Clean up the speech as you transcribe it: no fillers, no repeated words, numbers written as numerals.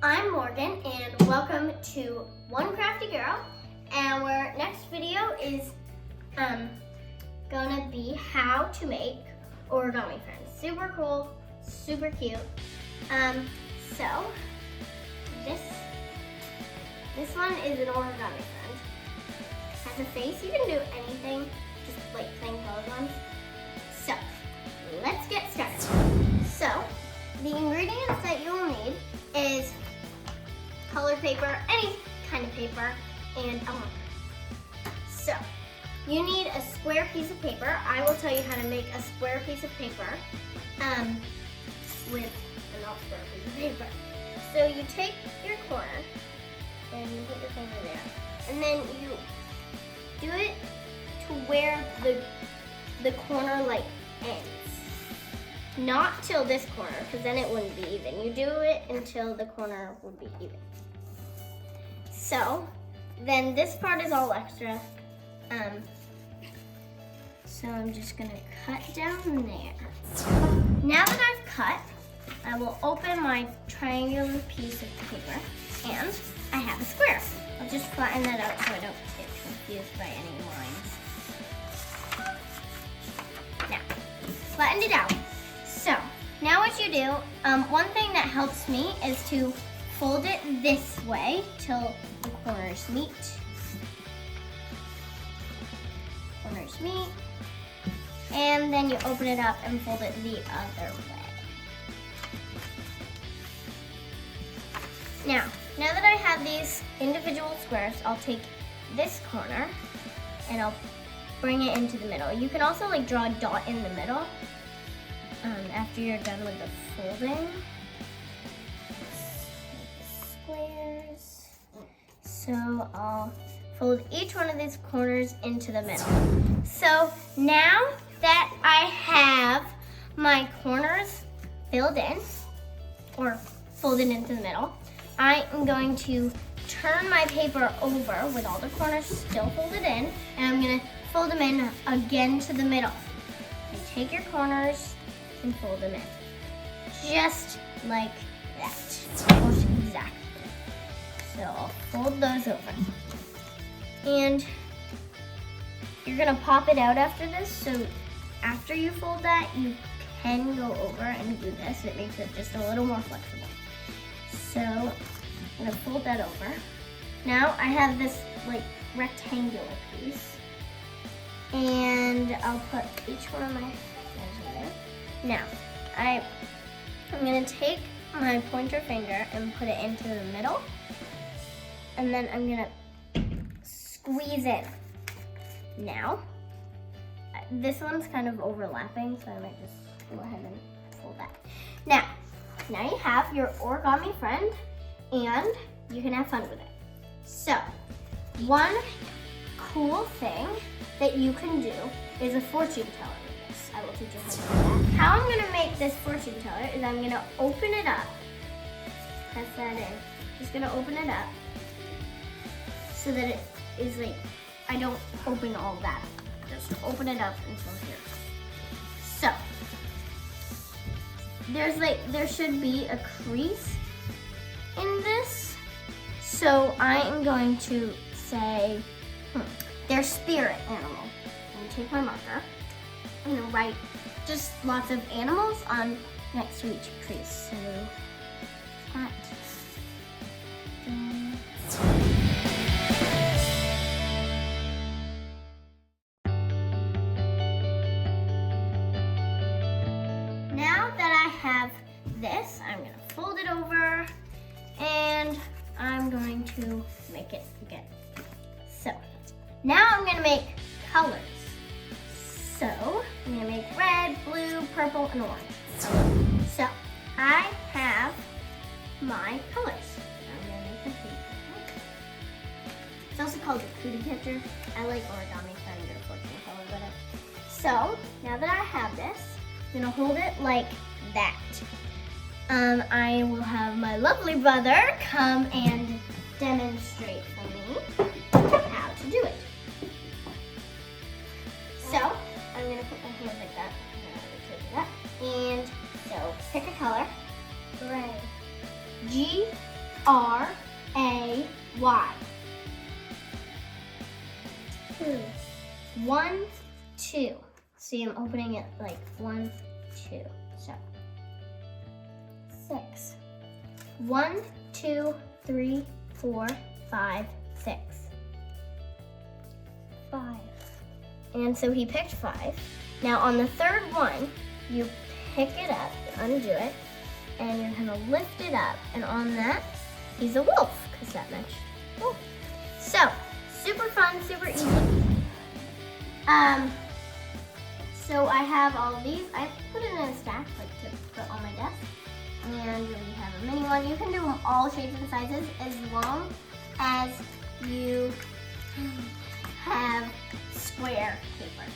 I'm Morgan and welcome to One Crafty Girl. Our next video is gonna be how to make origami friends. Super cool, super cute. So this one is an origami friend. Has a face. You can do anything, just like plain colored ones. So let's get started. So the ingredients that you'll need is colored paper, any kind of paper, and a marker. So you need a square piece of paper. I will tell you how to make a square piece of paper with a not square piece of paper. So you take your corner and you put your finger there, and then you do it to where the corner like ends. Not till this corner, because then it wouldn't be even. You do it until the corner would be even. So then this part is all extra. So I'm just gonna cut down there. Now that I've cut, I will open my triangular piece of paper and I have a square. I'll just flatten that out so I don't get confused by any lines. Now, flattened it out. So now what you do, one thing that helps me is to fold it this way till the corners meet. Corners meet. And then you open it up and fold it the other way. Now that I have these individual squares, I'll take this corner and I'll bring it into the middle. You can also like draw a dot in the middle after you're done with the folding. Squares. So I'll fold each one of these corners into the middle. So now that I have my corners filled in or folded into the middle, I am going to turn my paper over with all the corners still folded in, and I'm gonna fold them in again to the middle. You take your corners and fold them in. Just like that, almost exactly. So I'll fold those over. And you're gonna pop it out after this, so after you fold that, you can go over and do this. It makes it just a little more flexible. So I'm gonna fold that over. Now I have this like rectangular piece, and I'll put each one of my fingers in there. Now I'm gonna take my pointer finger and put it into the middle, and then I'm gonna squeeze in. Now this one's kind of overlapping, so I might just go ahead and fold that. Now you have your origami friend, and you can have fun with it. So, one cool thing that you can do is a fortune teller with this. I will teach you how to do that. How I'm gonna make this fortune teller is I'm gonna open it up, press that in. Just gonna open it up so that it is like, I don't open all that. Just open it up until here. So, there should be a crease in this. So I am going to say, their spirit animal. I'm gonna take my marker. I'm gonna write just lots of animals on next to each crease. So cat. Now that I have this, I'm gonna fold it over and I'm going to make it again. So now I'm gonna make colors. So I'm gonna make red, blue, purple, and orange. So I have my colors. I'm gonna make them pink. It's also called a cootie catcher. I like origami friend or fortune teller with it. So now that I have this, I'm gonna hold it like that. I will have my lovely brother come and demonstrate for me how to do it. So I'm gonna put my hands like that. And so pick a color. Red. G R-A-Y. 2. 1, 2. See, I'm opening it like 1, 2. So 6. 1, 2, 3, 4, 5, 6. 5. And so he picked 5. Now on the third one, you pick it up, undo it, and you're gonna lift it up. And on that, he's a wolf, because that matched wolf. So, super fun, super easy. So I have all of these. I put it in a stack, like to put on my desk. And we have a mini one. You can do them all shapes and sizes as long as you have square paper.